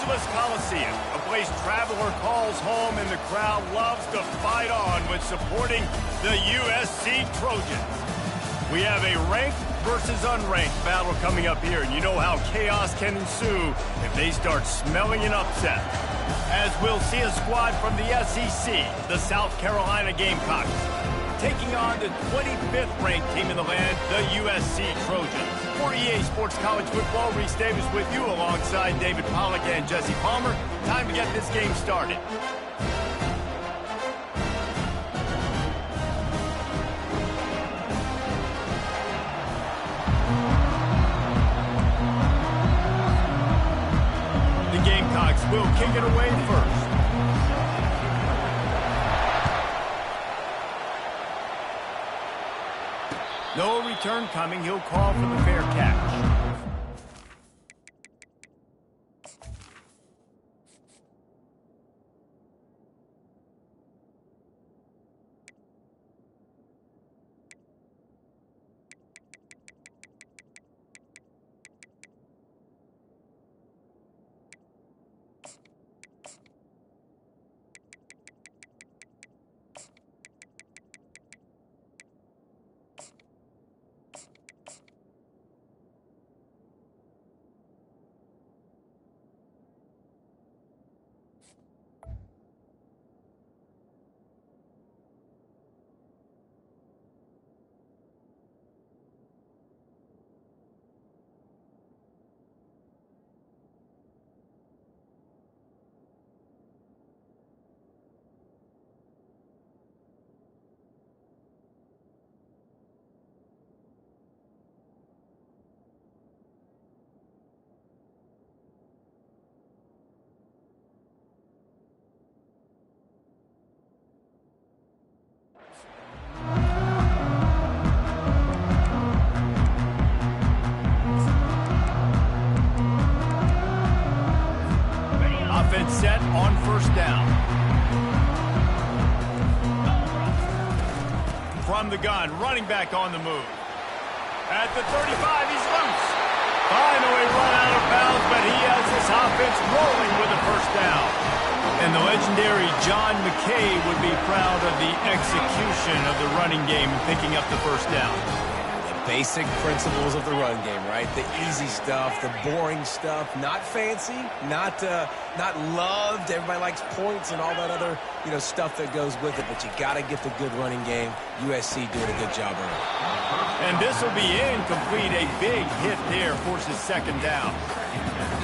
Angeles Coliseum, a place traveler calls home and the crowd loves to fight on when supporting the USC Trojans. We have a ranked versus unranked battle coming up here, and you know how chaos can ensue if they start smelling an upset. As we'll see a squad from the SEC, the South Carolina Gamecocks, taking on the 25th ranked team in the land, the USC Trojans. For EA Sports College Football, Reese Davis with you alongside David Pollack and Jesse Palmer. Time to get this game started. The Gamecocks will kick it away first. No return coming. He'll call for the fair catch. Set on first down. From the gun, running back on the move. At the 35, he's loose. Finally run out of bounds, but he has this offense rolling with a first down. And the legendary John McKay would be proud of the execution of the running game and picking up the first down. Basic principles of the run game, right? The easy stuff, the boring stuff, not fancy, not loved. Everybody likes points and all that other, stuff that goes with it, but you got to get the good running game. USC doing a good job early. And this will be incomplete. A big hit there forces second down.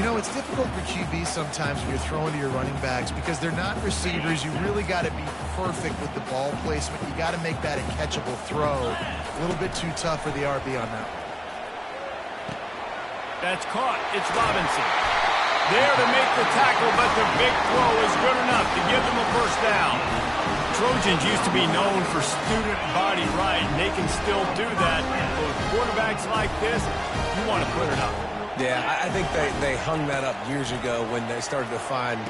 It's difficult for QB sometimes when you're throwing to your running backs because they're not receivers. You really got to be perfect with the ball placement. You got to make that a catchable throw. A little bit too tough for the RB on that one. That's caught. It's Robinson. There to make the tackle, but the big throw is good enough to give them a first down. Trojans used to be known for student body right, and they can still do that. But with quarterbacks like this, you want to put it up. Yeah, I think they hung that up years ago when they started to find,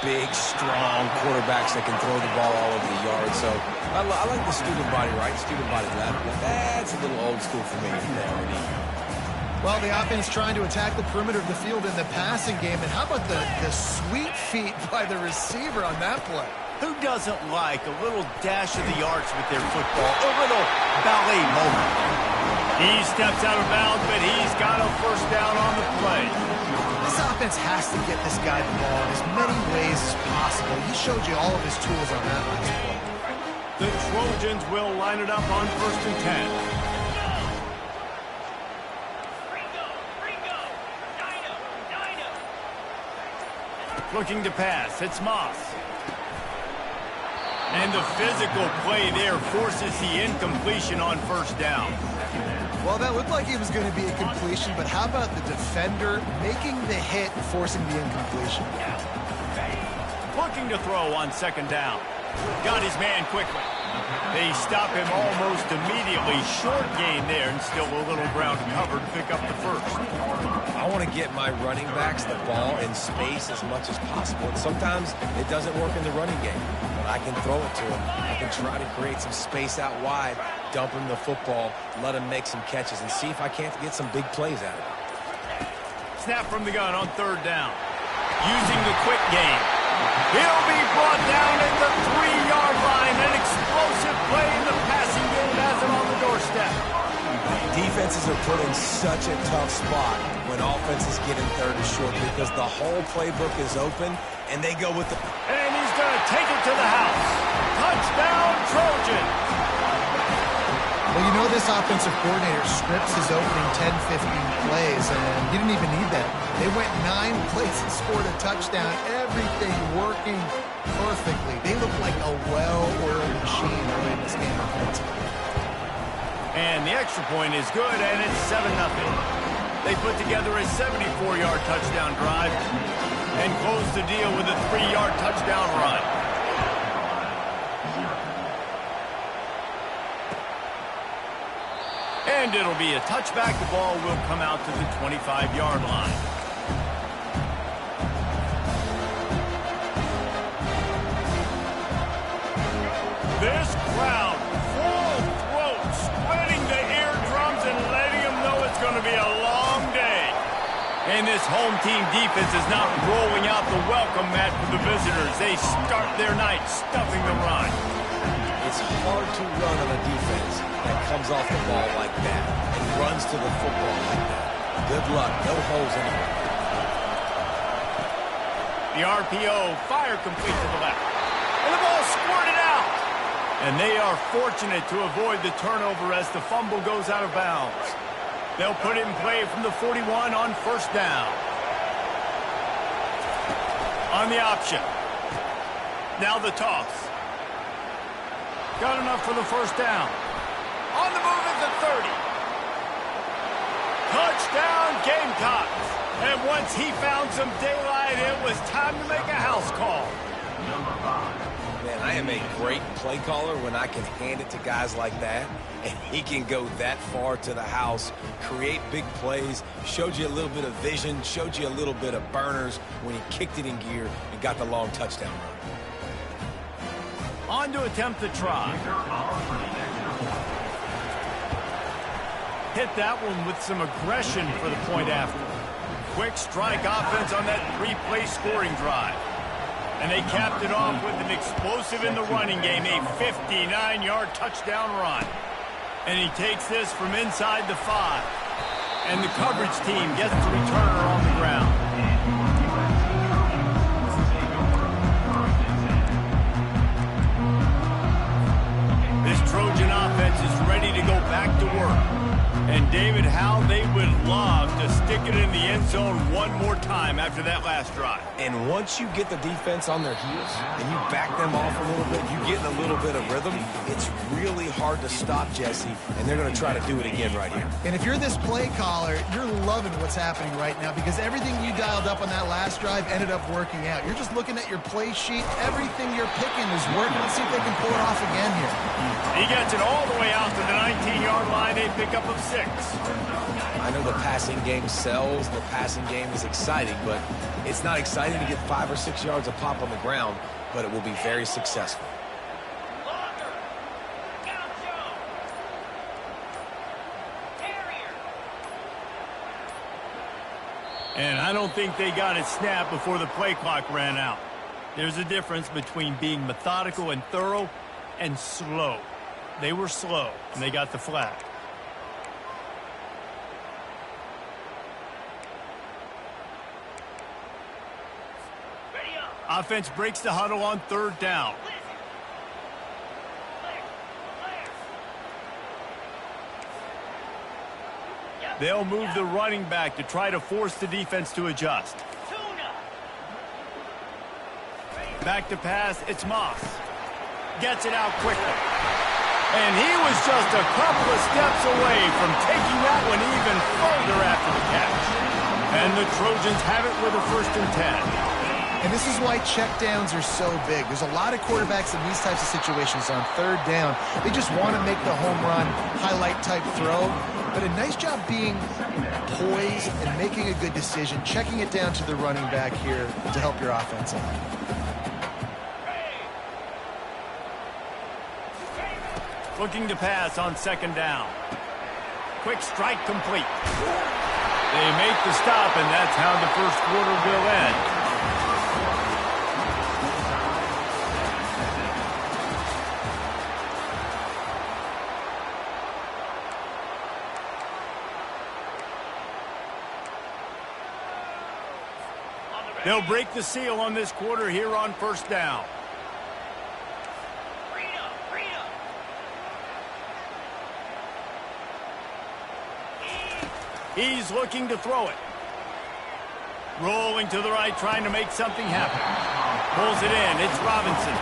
big, strong quarterbacks that can throw the ball all over the yard. So I like the student body right, student body left. But that's a little old school for me. Well, the offense trying to attack the perimeter of the field in the passing game. And how about the sweet feet by the receiver on that play? Who doesn't like a little dash of the arch with their football? A little ballet moment. He steps out of bounds, but he's got a first down on the play. This offense has to get this guy the ball in as many ways as possible. He showed you all of his tools on that last play. The Trojans will line it up on 1st and 10. Looking to pass. It's Moss. And the physical play there forces the incompletion on first down. Well, that looked like it was going to be a completion, but how about the defender making the hit and forcing the incompletion? Looking to throw on second down. Got his man quickly. They stop him almost immediately. Short gain there, and still a little ground covered to pick up the first. I want to get my running backs the ball in space as much as possible. And sometimes it doesn't work in the running game, but I can throw it to him. I can try to create some space out wide, dump him the football, let him make some catches, and see if I can't get some big plays out of it. Snap from the gun on third down. using the quick game. He'll be brought down at the 3-yard line. An explosive play in the passing game has him on the doorstep. Defenses are put in such a tough spot when offenses get in third and short because the whole playbook is open, and they go with the... And he's going to take it to the house. Touchdown, Trojan. Well, you know this offensive coordinator scripts his opening 10, 15 plays, and he didn't even need that. They went 9 plays and scored a touchdown. Everything working perfectly. They look like a well-oiled machine early in this game offensively. And the extra point is good, and it's 7-0. They put together a 74-yard touchdown drive and close the deal with a 3-yard touchdown run. And it'll be a touchback. The ball will come out to the 25-yard line. This crowd, full throat, splitting the eardrums and letting them know it's going to be a long day. And this home team defense is not rolling out the welcome mat for the visitors. They start their night stuffing the run. It's hard to run on a defense that comes off the ball like that and runs to the football like that. Good luck. No holes anywhere. The RPO, fire complete to the left. And the ball squirted out. And they are fortunate to avoid the turnover as the fumble goes out of bounds. They'll put it in play from the 41 on first down. On the option. Now the toss. Got enough for the first down. On the move at the 30. Touchdown, Gamecocks. And once he found some daylight, it was time to make a house call. Man, I am a great play caller when I can hand it to guys like that, and he can go that far to the house, create big plays, showed you a little bit of vision, showed you a little bit of burners when he kicked it in gear and got the long touchdown run. On to attempt the try. Hit that one with some aggression for the point after. Quick strike offense on that 3-play scoring drive. And they capped it off with an explosive in the running game, a 59-yard touchdown run. And he takes this from inside the 5. And the coverage team gets the returner on the ground. This Trojan offense is ready to go back to work. And David, how they would love to stick it in the end zone one more time after that last drive. And once you get the defense on their heels and you back them off a little bit, you get in a little bit of rhythm, it's really hard to stop Jesse, and they're going to try to do it again right here. And if you're this play caller, you're loving what's happening right now because everything you dialed up on that last drive ended up working out. You're just looking at your play sheet. Everything you're picking is working. Let's see if they can pull it off again here. He gets it all the way out to the 19-yard line, a pickup of 6. I know the passing game sells, the passing game is exciting, but it's not exciting to get 5 or 6 yards of pop on the ground, but it will be very successful. And I don't think they got it snapped before the play clock ran out. There's a difference between being methodical and thorough and slow. They were slow, and they got the flag. Offense breaks the huddle on third down. They'll move the running back to try to force the defense to adjust. Back to pass, it's Moss. Gets it out quickly. And he was just a couple of steps away from taking that one even further after the catch. And the Trojans have it with a 1st and 10. And this is why checkdowns are so big. There's a lot of quarterbacks in these types of situations on third down. They just want to make the home run, highlight type throw. But a nice job being poised and making a good decision, checking it down to the running back here to help your offense out. Looking to pass on 2nd down. Quick strike complete. They make the stop, and that's how the first quarter will end. They'll break the seal on this quarter here on first down. He's looking to throw it. Rolling to the right, trying to make something happen. Pulls it in. It's Robinson.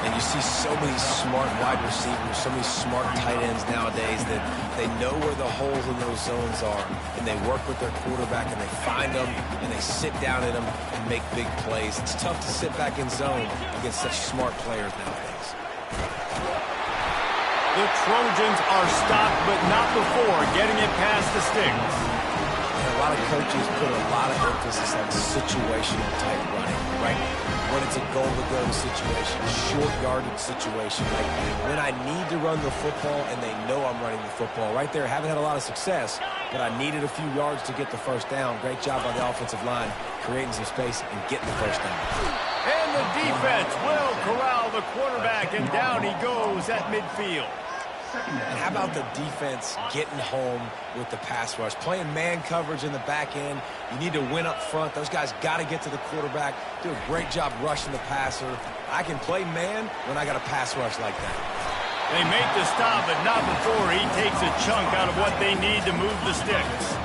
And you see so many smart wide receivers, so many smart tight ends nowadays that they know where the holes in those zones are, and they work with their quarterback, and they find them, and they sit down in them and make big plays. It's tough to sit back in zone against such smart players nowadays. The Trojans are stopped, but not before getting it past the sticks. And a lot of coaches put a lot of emphasis on situational type running, right? When it's a goal-to-go situation, short yardage situation, like when I need to run the football and they know I'm running the football. Right there, haven't had a lot of success, but I needed a few yards to get the first down. Great job by the offensive line, creating some space and getting the first down. And the defense will corral the quarterback, and down he goes at midfield. And how about the defense getting home with the pass rush? Playing man coverage in the back end. You need to win up front. Those guys got to get to the quarterback. Do a great job rushing the passer. I can play man when I got a pass rush like that. They make the stop, but not before he takes a chunk out of what they need to move the sticks.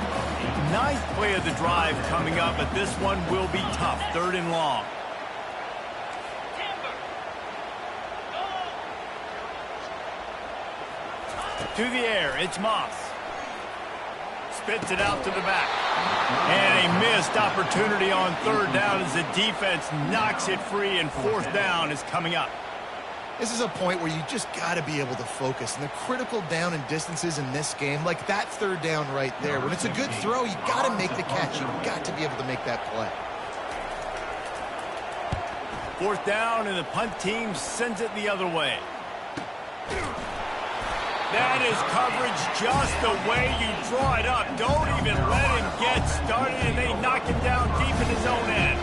Ninth play of the drive coming up, but this one will be tough. 3rd and long. To the air, it's Moss. Spits it out to the back. And a missed opportunity on 3rd down as the defense knocks it free, and 4th down is coming up. This is a point where you just got to be able to focus. And the critical down and distances in this game, like that 3rd down right there, when it's a good throw, you got to make the catch. You've got to be able to make that play. 4th down, and the punt team sends it the other way. That is coverage just the way you draw it up. Don't even let him get started, and they knock him down deep in his own end.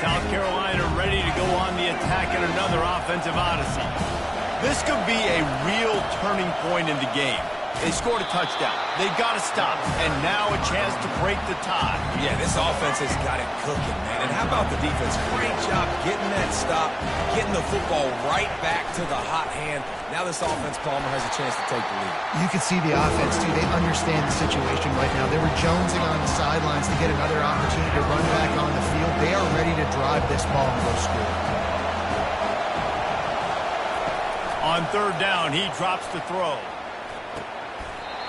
South Carolina ready to go on the attack in another offensive odyssey. This could be a real turning point in the game. They scored a touchdown. They got to stop, and now a chance to break the tie. Yeah, this offense has got it cooking, man. And how about the defense? Great job getting that stop, getting the football right back to the hot hand. Now this offense, Palmer, has a chance to take the lead. You can see the offense, too. They understand the situation right now. They were jonesing on the sidelines to get another opportunity to run back on the field. They are ready to drive this ball and go score. On 3rd down, he drops the throw.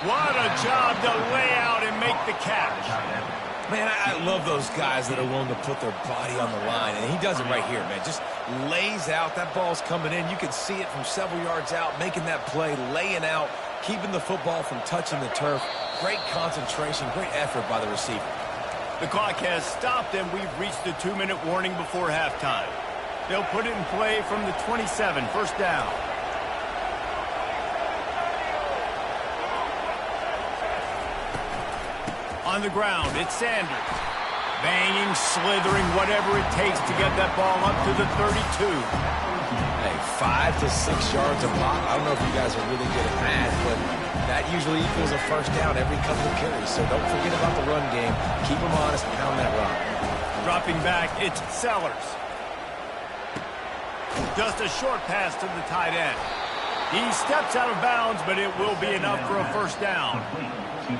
What a job to lay out and make the catch. Man, I love those guys that are willing to put their body on the line, and he does it right here, man. Just lays out. That ball's coming in. You can see it from several yards out, making that play, laying out, keeping the football from touching the turf. Great concentration, great effort by the receiver. The clock has stopped, and we've reached the 2-minute warning before halftime. They'll put it in play from the 27, 1st down. On the ground, it's Sanders. Banging, slithering, whatever it takes to get that ball up to the 32. Hey, 5 to 6 yards a pop. I don't know if you guys are really good at math, but that usually equals a 1st down every couple of carries. So don't forget about the run game. Keep them honest and pound that rock. Dropping back, it's Sellers. Just a short pass to the tight end. He steps out of bounds, but it will be enough for a 1st down.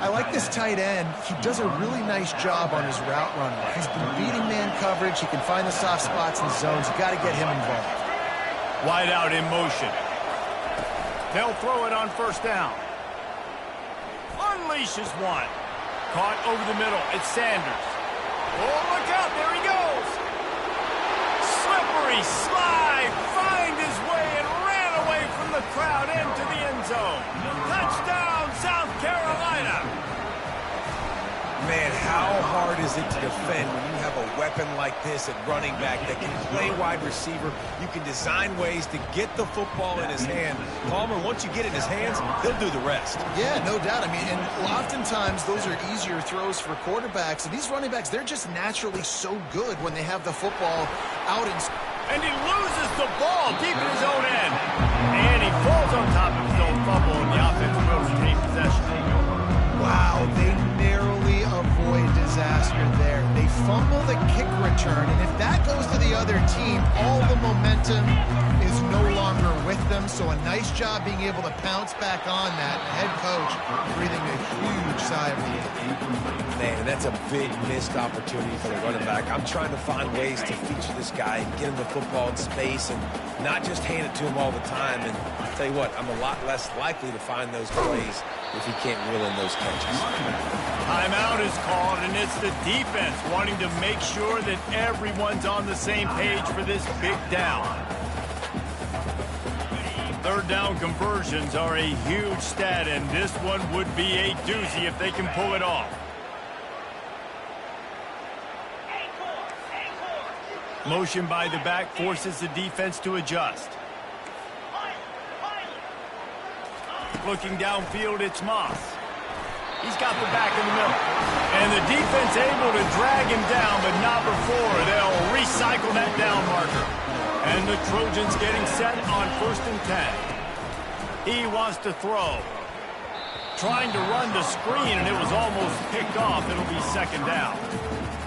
I like this tight end. He does a really nice job on his route running. He's been beating man coverage. He can find the soft spots and zones. You got to get him involved. Wide out in motion. They'll throw it on 1st down. Unleashes one. Caught over the middle. It's Sanders. Oh, look out. There he goes. Slippery slide. Find his way and ran away from the crowd into the end zone. Touchdown, South Carolina. Man, how hard is it to defend when you have a weapon like this at running back that can play wide receiver? You can design ways to get the football in his hand. Palmer, once you get it in his hands, he'll do the rest. Yeah, no doubt. I mean, and oftentimes those are easier throws for quarterbacks. And these running backs, they're just naturally so good when they have the football out in. And he loses the ball deep in his own end. And he falls on top of his own fumble, and the offense will retain possession. Wow, they narrowly avoid disaster. disaster there. They fumble the kick return, and if that goes to the other team, all the momentum is no longer with them. So a nice job being able to pounce back on that. The head coach breathing a huge sigh of relief. Man, that's a big missed opportunity for the running back. I'm trying to find ways to feature this guy and get him the football in space and not just hand it to him all the time. And I'll tell you what, I'm a lot less likely to find those plays if he can't reel in those catches. Timeout is called, and it's the defense wanting to make sure that everyone's on the same page for this big down. Third down conversions are a huge stat, and this one would be a doozy if they can pull it off. Motion by the back forces the defense to adjust. Looking downfield, it's Moss. He's got the back in the middle. And the defense able to drag him down, but not before. They'll recycle that down marker. And the Trojans getting set on 1st and 10. He wants to throw. Trying to run the screen, and it was almost picked off. It'll be 2nd down.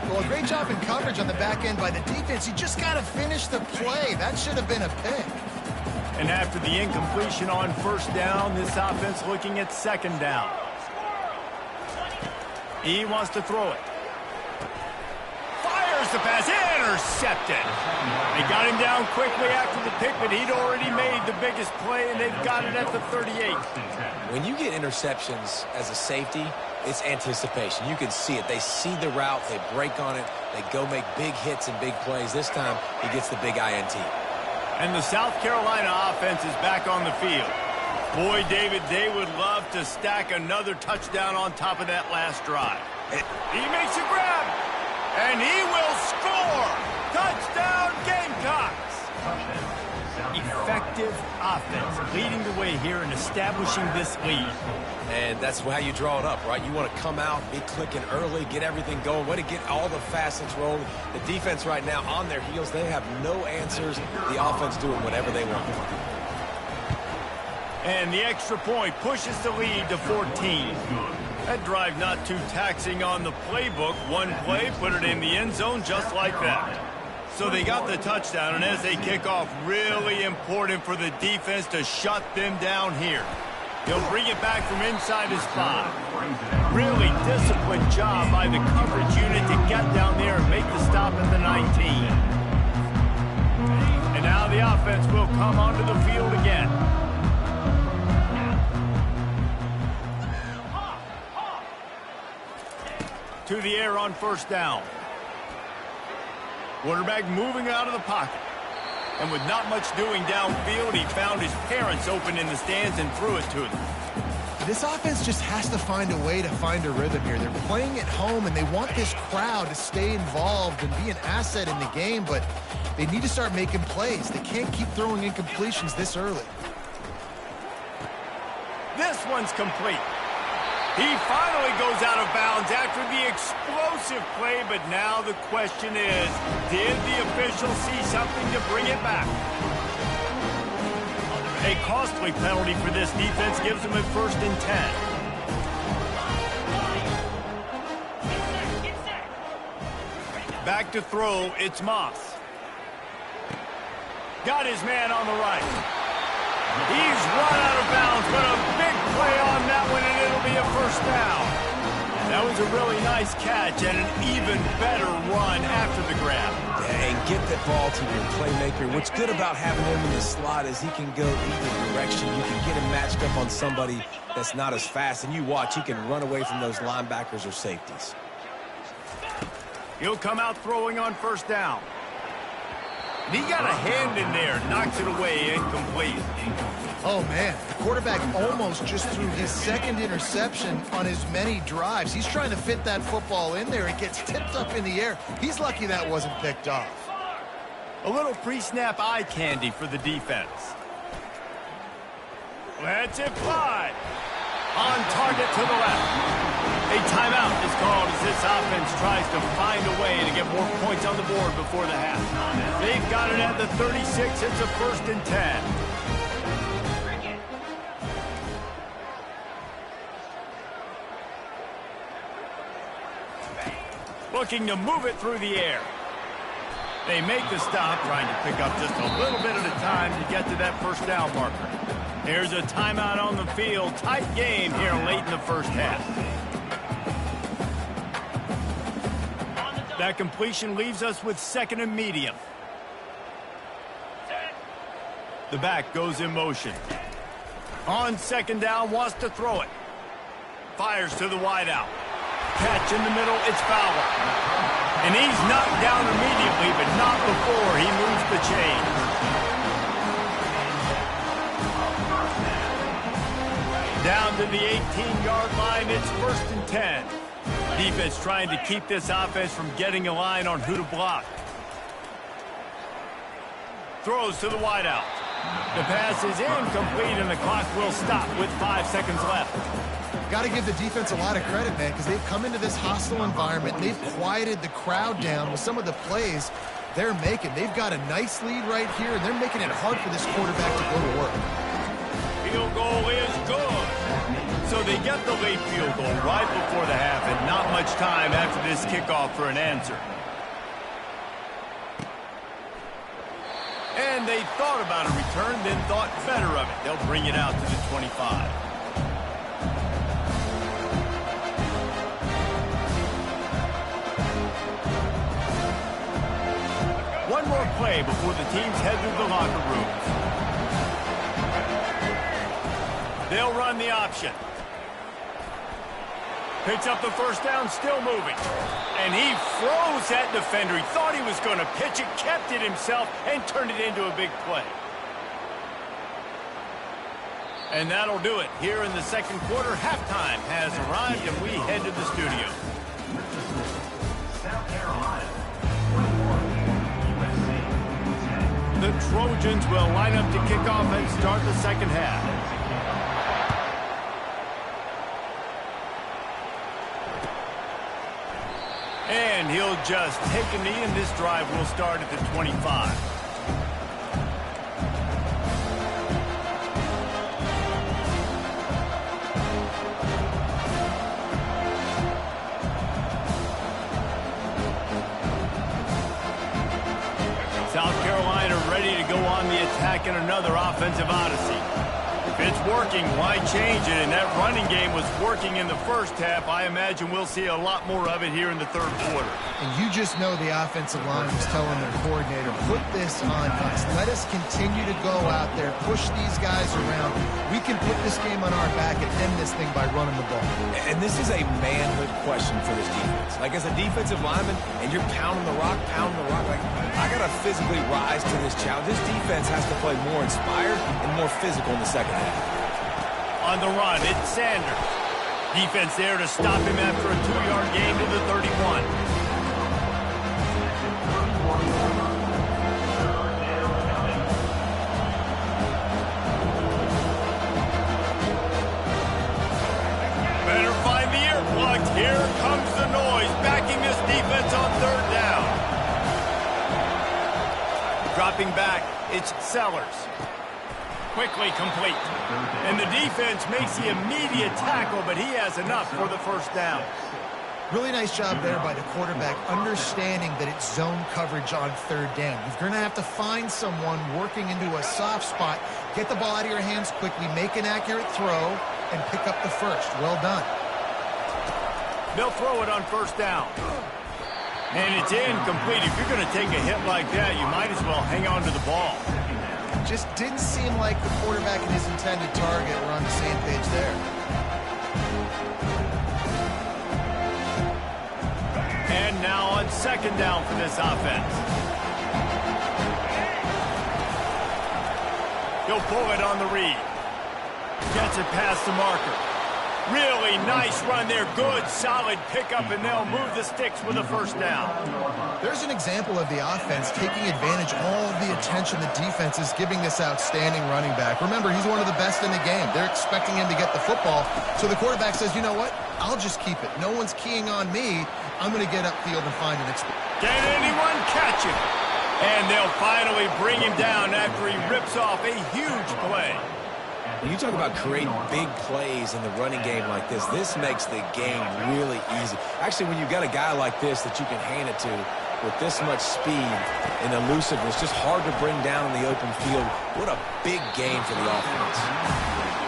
Well, a great job in coverage on the back end by the defense. You just got to finish the play. That should have been a pick. And after the incompletion on 1st down, this offense looking at 2nd down. He wants to throw it. Fires the pass. Intercepted. They got him down quickly after the pick, but he'd already made the biggest play, and they've got it at the 38. When you get interceptions as a safety, it's anticipation. You can see it. They see the route. They break on it. They go make big hits and big plays. This time, he gets the big INT. And the South Carolina offense is back on the field. Boy, David, they would love to stack another touchdown on top of that last drive. He makes a grab, and he will score! Touchdown, Gamecocks! Effective offense leading the way here and establishing this lead. And that's how you draw it up, right? You want to come out, be clicking early, get everything going, way to get all the facets rolling. The defense right now on their heels, they have no answers. The offense doing whatever they want. And the extra point pushes the lead to 14. That drive not too taxing on the playbook. One play, put it in the end zone just like that. So they got the touchdown, and as they kick off, really important for the defense to shut them down here. He'll bring it back from inside his 5. Really disciplined job by the coverage unit to get down there and make the stop at the 19. And now the offense will come onto the field again. To the air on 1st down. Quarterback moving out of the pocket. And with not much doing downfield, he found his parents open in the stands and threw it to them. This offense just has to find a way to find a rhythm here. They're playing at home, and they want this crowd to stay involved and be an asset in the game, but they need to start making plays. They can't keep throwing incompletions this early. This one's complete. He finally goes out of bounds after the explosive play, but now the question is, did the official see something to bring it back? A costly penalty for this defense gives them a 1st and 10. Back to throw, it's Moss. Got his man on the right. He's run out of bounds, but a big play on that one, and it'll be a 1st down. That was a really nice catch and an even better run after the grab. Yeah, and get that ball to your playmaker. What's good about having him in the slot is he can go either direction. You can get him matched up on somebody that's not as fast, and you watch, he can run away from those linebackers or safeties. He'll come out throwing on 1st down. And he got a hand in there, knocks it away, incomplete. Oh, man, the quarterback almost just threw his 2nd interception on as many drives. He's trying to fit that football in there. It gets tipped up in the air. He's lucky that wasn't picked off. A little pre-snap eye candy for the defense. Let's it fly. On target to the left. A timeout is called as this offense tries to find a way to get more points on the board before the half. They've got it at the 36. It's a 1st and 10. Looking to move it through the air. They make the stop, trying to pick up just a little bit at a time to get to that first down marker. Here's a timeout on the field. Tight game here late in the first half. That completion leaves us with 2nd and medium. The back goes in motion. On 2nd down, wants to throw it. Fires to the wideout. Catch in the middle, it's Fowler. And he's knocked down immediately, but not before he moves the chain. Down to the 18-yard line, it's 1st and 10. Defense trying to keep this offense from getting a line on who to block. Throws to the wideout. The pass is incomplete, and the clock will stop with 5 seconds left. Got to give the defense a lot of credit, man, because they've come into this hostile environment. And they've quieted the crowd down with some of the plays they're making. They've got a nice lead right here, and they're making it hard for this quarterback to go to work. Field goal is good. So they get the late field goal right before the half, and not much time after this kickoff for an answer. And they thought about a return, then thought better of it. They'll bring it out to the 25. One more play before the teams head to the locker rooms. They'll run the option. Picks up the first down, still moving. And he froze that defender. He thought he was going to pitch it, kept it himself, and turned it into a big play. And that'll do it. Here in the second quarter, halftime has arrived, and we head to the studio. South Carolina. The Trojans will line up to kick off and start the second half. And he'll just take a knee, and this drive will start at the 25. South Carolina ready to go on the attack in another offensive odyssey. If it's working, why change it? And that running game was working in the first half. I imagine we'll see a lot more of it here in the third quarter. And you just know the offensive line was telling their coordinator, put this on us. Let us continue to go out there, push these guys around. We can put this game on our back and end this thing by running the ball. And this is a manhood question for this defense. Like, as a defensive lineman, and you're pounding the rock, like, I got to physically rise to this challenge. This defense has to play more inspired and more physical in the second half. On the run, it's Sanders. Defense there to stop him after a 2-yard gain to the 31. Better find the ear plugs. Here comes the noise, backing this defense on third down. Dropping back, it's Sellers. Quickly complete. And the defense makes the immediate tackle, but he has enough for the first down. Really nice job there by the quarterback, understanding that it's zone coverage on third down. You're going to have to find someone working into a soft spot, get the ball out of your hands quickly, make an accurate throw, and pick up the first. Well done. They'll throw it on first down. And it's incomplete. If you're going to take a hit like that, you might as well hang on to the ball. Just didn't seem like the quarterback and his intended target were on the same page there. And now on second down for this offense. He'll pull it on the read. Gets it past the marker. Really nice run there. Good, solid pickup, and they'll move the sticks with a first down. There's an example of the offense taking advantage of all of the attention the defense is giving this outstanding running back. Remember, he's one of the best in the game. They're expecting him to get the football. So the quarterback says, you know what? I'll just keep it. No one's keying on me. I'm going to get upfield and find an exploit. Can anyone catch him? And they'll finally bring him down after he rips off a huge play. When you talk about creating big plays in the running game like this makes the game really easy. Actually, when you've got a guy like this that you can hand it to with this much speed and elusiveness, just hard to bring down in the open field, what a big game for the offense.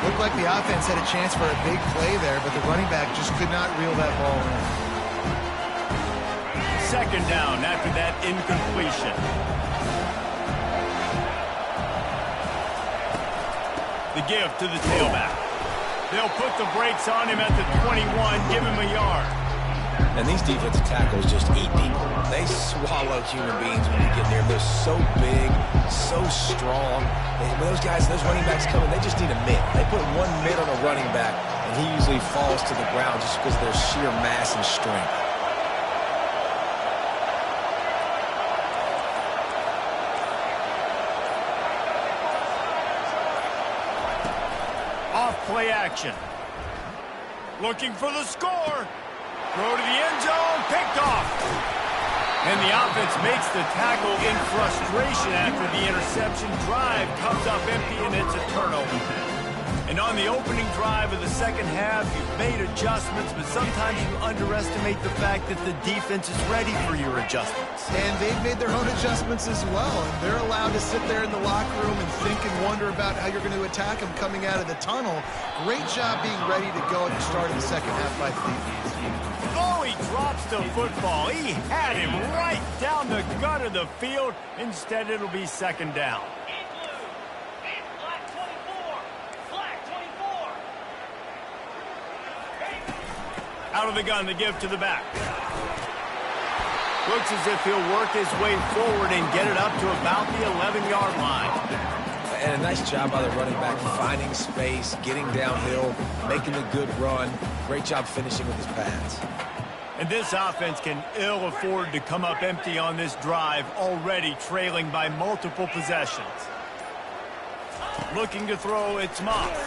Looked like the offense had a chance for a big play there, but the running back just could not reel that ball in. Second down after that incompletion. The give to the tailback. They'll put the brakes on him at the 21, give him a yard. And these defensive tackles just eat people. They swallow human beings when you get near them. They're so big, so strong. When those guys, those running backs come in, they just need a mitt. They put one mitt on a running back, and he usually falls to the ground just because of their sheer mass and strength. Play action. Looking for the score. Throw to the end zone. Picked off. And the offense makes the tackle in frustration after the interception. Drive comes up empty, and it's a turnover. And on the opening drive of the second half, you've made adjustments, but sometimes you underestimate the fact that the defense is ready for your adjustments. And they've made their own adjustments as well. And they're allowed to sit there in the locker room and think and wonder about how you're going to attack them coming out of the tunnel. Great job being ready to go at the start of the second half by the defense. Oh, he drops the football. He had him right down the gut of the field. Instead, it'll be second down. Out of the gun, the give to the back. Looks as if he'll work his way forward and get it up to about the 11-yard line. And a nice job by the running back, finding space, getting downhill, making a good run. Great job finishing with his pads. And this offense can ill afford to come up empty on this drive, already trailing by multiple possessions. Looking to throw, it's Moss.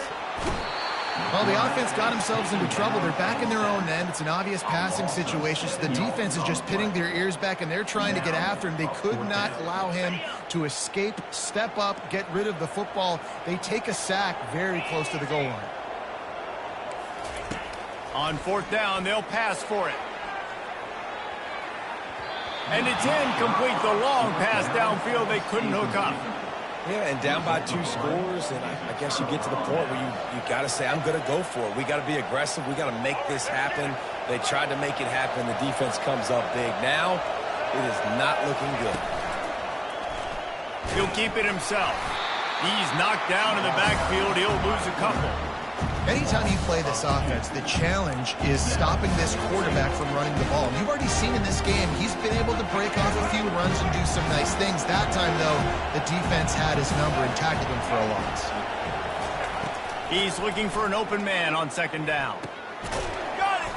Well, the offense got themselves into trouble. They're back in their own end. It's an obvious passing situation, so the defense is just pinning their ears back, and they're trying to get after him. They could not allow him to escape, step up, get rid of the football. They take a sack very close to the goal line. On fourth down, they'll pass for it. And it's incomplete. The long pass downfield, they couldn't hook up. Yeah, and down by 2 scores, and I guess you get to the point where you got to say, I'm going to go for it. We got to be aggressive. We got to make this happen. They tried to make it happen. The defense comes up big. Now, it is not looking good. He'll keep it himself. He's knocked down in the backfield. He'll lose a couple. Anytime you play this offense, the challenge is stopping this quarterback from running the ball. You've already seen in this game, he's been able to break off a few runs and do some nice things. That time, though, the defense had his number and tackled him for a loss. He's looking for an open man on second down. Got it!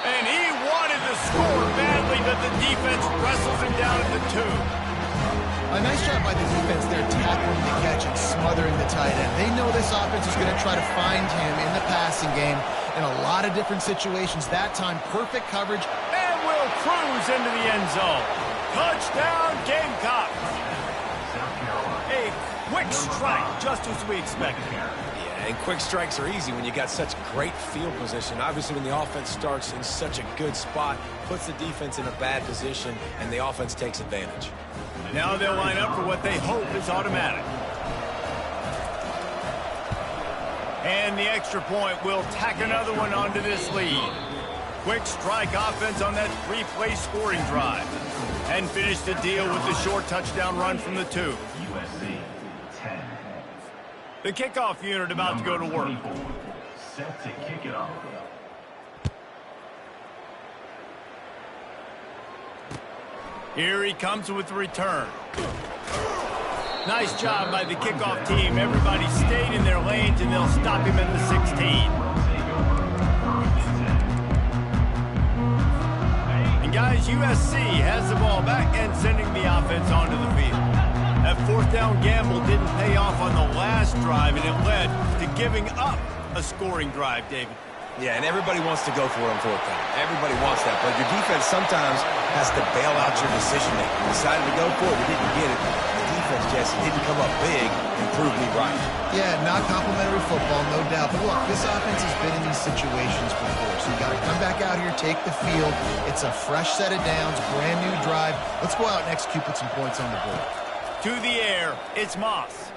And he wanted to score badly, but the defense wrestles him down at the 2. A nice job by the defense there, tackling the catch and smothering the tight end. They know this offense is going to try to find him in the passing game in a lot of different situations. That time, perfect coverage. And will cruise into the end zone. Touchdown, Gamecocks. A quick strike, just as we expected. Yeah, and quick strikes are easy when you got such great field position. Obviously, when the offense starts in such a good spot, puts the defense in a bad position, and the offense takes advantage. Now they'll line up for what they hope is automatic. And the extra point will tack another one onto this lead. Quick strike offense on that 3-play scoring drive. And finish the deal with the short touchdown run from the 2. The kickoff unit about to go to work. Set to kick it off. Here he comes with the return. Nice job by the kickoff team. Everybody stayed in their lanes, and they'll stop him at the 16. And guys, USC has the ball back and sending the offense onto the field. That fourth down gamble didn't pay off on the last drive, and it led to giving up a scoring drive, David. Yeah, and everybody wants to go for it on fourth down. Everybody wants that, but your defense sometimes has to bail out your decision-making. You decided to go for it, you didn't get it. The defense, Jesse, didn't come up big and prove me right. Yeah, not complimentary football, no doubt. But look, this offense has been in these situations before, so you got to come back out here, take the field. It's a fresh set of downs, brand new drive. Let's go out and execute, put some points on the board. To the air, it's Moss.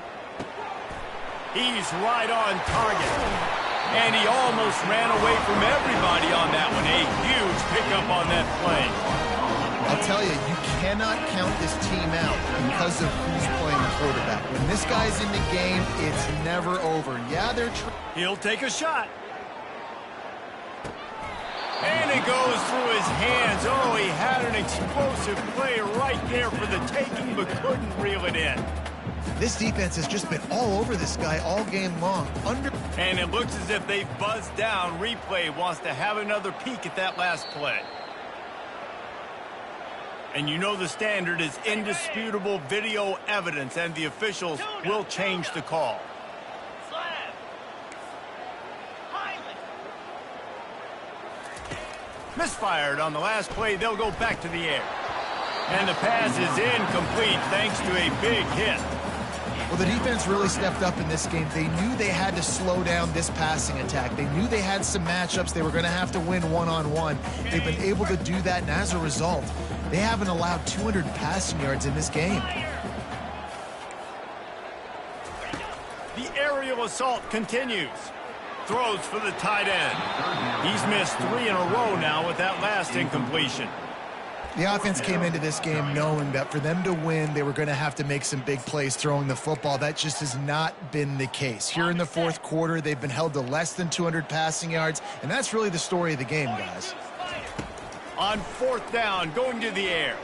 He's right on target. And he almost ran away from everybody on that one. A huge pickup on that play. I'll tell you, you cannot count this team out because of who's playing quarterback. When this guy's in the game, it's never over. Yeah, they're He'll take a shot. And it goes through his hands. Oh, he had an explosive play right there for the taking, but couldn't reel it in. This defense has just been all over this guy all game long. And it looks as if they buzzed down. Replay wants to have another peek at that last play. And you know the standard is indisputable video evidence, and the officials will change the call. Misfired on the last play. They'll go back to the air. And the pass is incomplete thanks to a big hit. Well, the defense really stepped up in this game. They knew they had to slow down this passing attack. They knew they had some matchups they were going to have to win one-on-one. They've been able to do that, and as a result, they haven't allowed 200 passing yards in this game. The aerial assault continues. Throws for the tight end. He's missed 3 in a row now with that last incompletion. The offense came into this game knowing that for them to win, they were going to have to make some big plays throwing the football. That just has not been the case. Here in the fourth quarter, they've been held to less than 200 passing yards, and that's really the story of the game, guys. On fourth down, going to the air.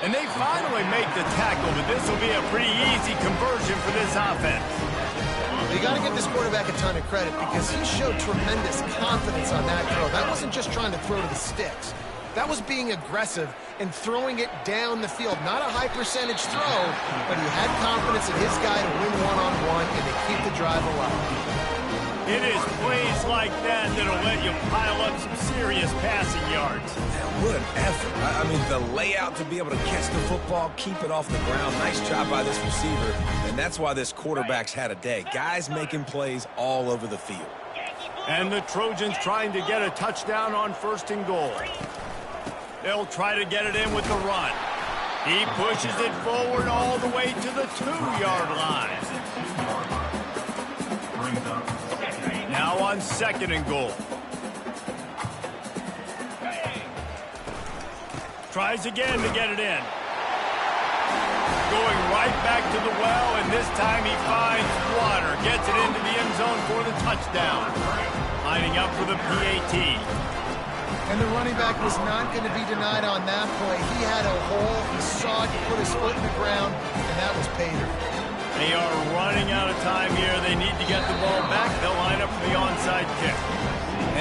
And they finally make the tackle, but this will be a pretty easy conversion for this offense. You got to give this quarterback a ton of credit because he showed tremendous confidence on that throw. That wasn't just trying to throw to the sticks. That was being aggressive and throwing it down the field. Not a high percentage throw, but he had confidence in his guy to win one-on-one and to keep the drive alive. It is plays like that that'll let you pile up some serious passing yards. What an effort. I mean, the layout to be able to catch the football, keep it off the ground. Nice job by this receiver, and that's why this quarterback's had a day. Guys making plays all over the field. And the Trojans trying to get a touchdown on 1st and goal. They'll try to get it in with the run. He pushes it forward all the way to the 2-yard line. Now on 2nd and goal. Tries again to get it in. Going right back to the well, and this time he finds water. Gets it into the end zone for the touchdown. Lining up for the PAT. And the running back was not going to be denied on that play. He had a hole. He saw it. He put his foot in the ground, and that was pay dirt. They are running out of time here. They need to get the ball back. They'll line up for the onside kick.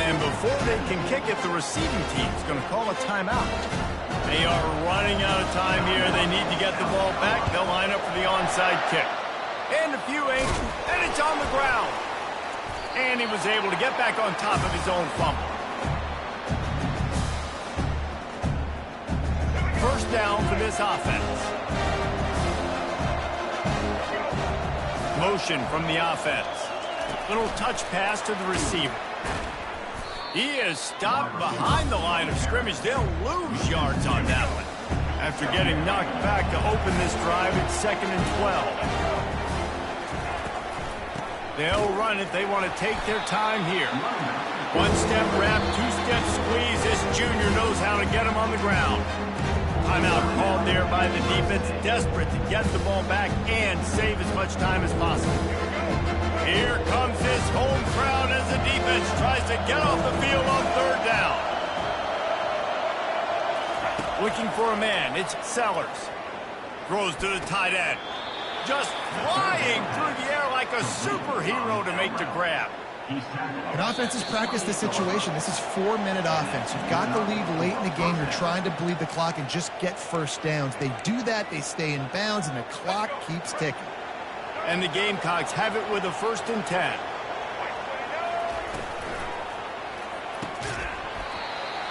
And before they can kick it, the receiving team is going to call a timeout. They are running out of time here. They need to get the ball back. They'll line up for the onside kick. And a few ain't, and it's on the ground. And he was able to get back on top of his own fumble. 1st down for this offense. Motion from the offense. Little touch pass to the receiver. He is stopped behind the line of scrimmage. They'll lose yards on that one. After getting knocked back to open this drive, it's 2nd and 12. They'll run it. They want to take their time here. 1-step wrap, 2-step squeeze. This junior knows how to get him on the ground. Timeout called there by the defense, desperate to get the ball back and save as much time as possible. Here comes his home crowd as the defense tries to get off the field on 3rd down. Looking for a man, it's Sellers. Throws to the tight end. Just flying through the air like a superhero to make the grab. And offenses practice this situation. This is 4-minute offense. You've got the lead late in the game. You're trying to bleed the clock and just get first downs. They do that, they stay in bounds, and the clock keeps ticking. And the Gamecocks have it with a 1st and 10.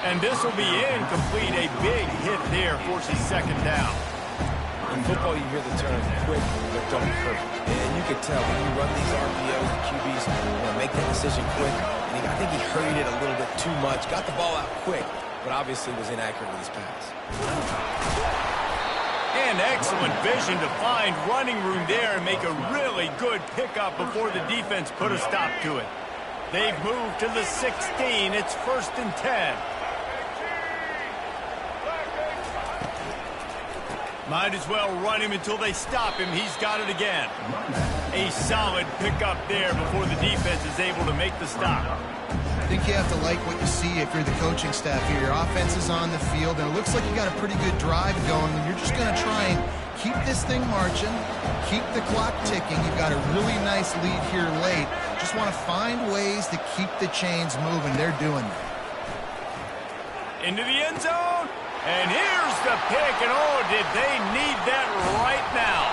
And this will be incomplete. A big hit there forces second down. In football, you hear the term quick, but don't hurt. And you can tell when you run these RPOs, the QBs make that decision quick. And I think he hurried it a little bit too much. Got the ball out quick, but obviously was inaccurate with his pass. And excellent vision to find running room there and make a really good pickup before the defense put a stop to it. They've moved to the 16. It's 1st and 10. Might as well run him until they stop him. He's got it again. A solid pickup there before the defense is able to make the stop. I think you have to like what you see if you're the coaching staff here. Your offense is on the field, and it looks like you got a pretty good drive going. And you're just going to try and keep this thing marching, keep the clock ticking. You've got a really nice lead here late. Just want to find ways to keep the chains moving. They're doing that. Into the end zone. And here's the pick, and oh, did they need that right now.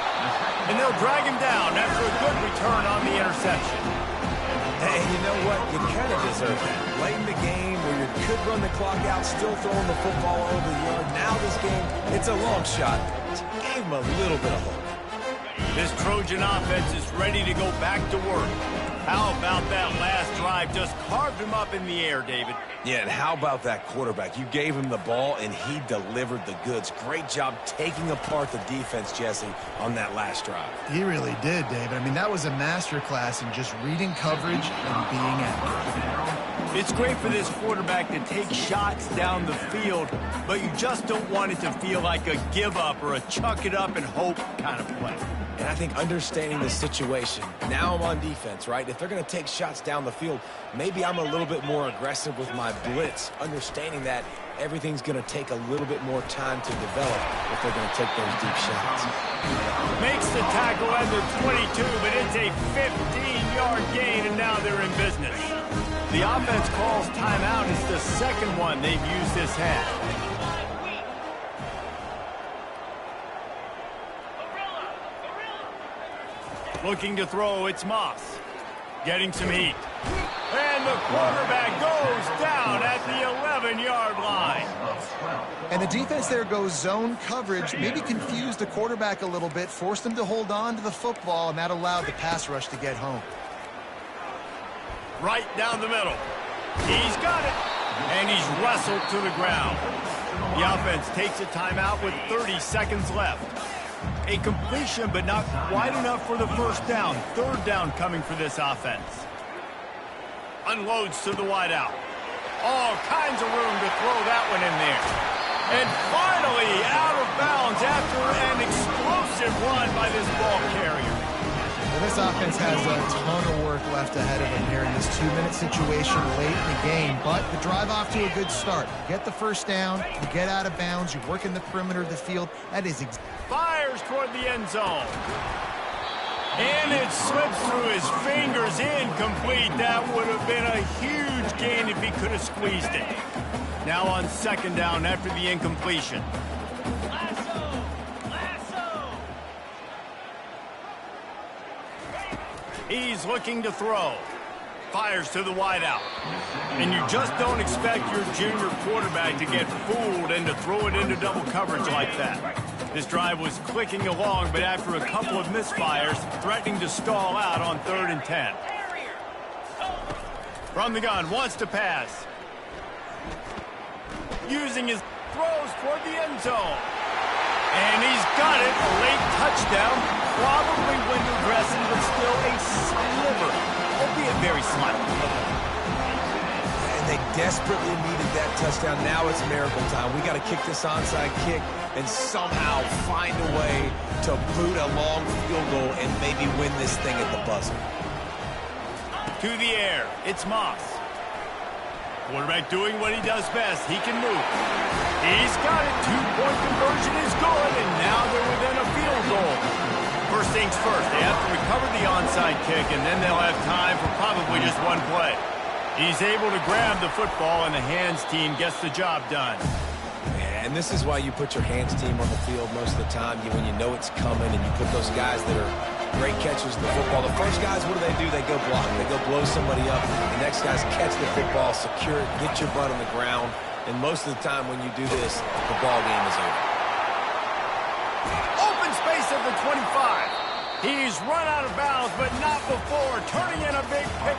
And they'll drag him down after a good return on the interception. And you know what? You kind of deserve that. Late in the game where you could run the clock out, still throwing the football over the yard. Now this game, it's a long shot. Just gave him a little bit of hope. This Trojan offense is ready to go back to work. How about that last drive? Just carved him up in the air, David. Yeah, and how about that quarterback? You gave him the ball, and he delivered the goods. Great job taking apart the defense, Jesse, on that last drive. He really did, David. I mean, that was a masterclass in just reading coverage and being accurate. It's great for this quarterback to take shots down the field, but you just don't want it to feel like a give-up or a chuck-it-up and hope kind of play. And I think understanding the situation, now I'm on defense, right? If they're going to take shots down the field, maybe I'm a little bit more aggressive with my blitz, understanding that everything's going to take a little bit more time to develop if they're going to take those deep shots. Makes the tackle at the 22, but it's a 15-yard gain, and now they're in business. The offense calls timeout. It's the second one they've used this half. Looking to throw, it's Moss. Getting some heat. And the quarterback goes down at the 11-yard line. And the defense there goes zone coverage, maybe confused the quarterback a little bit, forced him to hold on to the football, and that allowed the pass rush to get home. Right down the middle. He's got it. And he's wrestled to the ground. The offense takes a timeout with 30 seconds left. A completion, but not quite enough for the first down. Third down coming for this offense. Unloads to the wideout. All kinds of room to throw that one in there. And finally out of bounds after an explosive run by this ball carrier. Well, this offense has a ton of work left ahead of them here in this 2-minute situation late in the game. But the drive off to a good start. You get the first down, you get out of bounds, you work in the perimeter of the field. That is fires toward the end zone. And it slips through his fingers, incomplete. That would have been a huge gain if he could have squeezed it. Now on second down after the incompletion. He's looking to throw. Fires to the wideout. And you just don't expect your junior quarterback to get fooled and to throw it into double coverage like that. This drive was clicking along, but after a couple of misfires, threatening to stall out on 3rd and 10. From the gun, wants to pass. Using his throws toward the end zone. And he's got it, a late touchdown. Probably window dressing, but still a sliver, albeit very slight. And they desperately needed that touchdown. Now it's miracle time. We got to kick this onside kick and somehow find a way to boot a long field goal and maybe win this thing at the buzzer. To the air, it's Moss. Quarterback doing what he does best. He can move. He's got it. 2-point conversion is good, and now they're within a field goal. First things first, they have to recover the onside kick, and then they'll have time for probably just one play. He's able to grab the football, and the hands team gets the job done. And this is why you put your hands team on the field most of the time, when you know it's coming, and you put those guys that are great catchers of the football. The first guys, what do? They go block. They go blow somebody up. The next guys catch the football, secure it, get your butt on the ground, And most of the time when you do this, the ball game is over. Open space at the 25. He's run out of bounds, but not before turning in a big pickup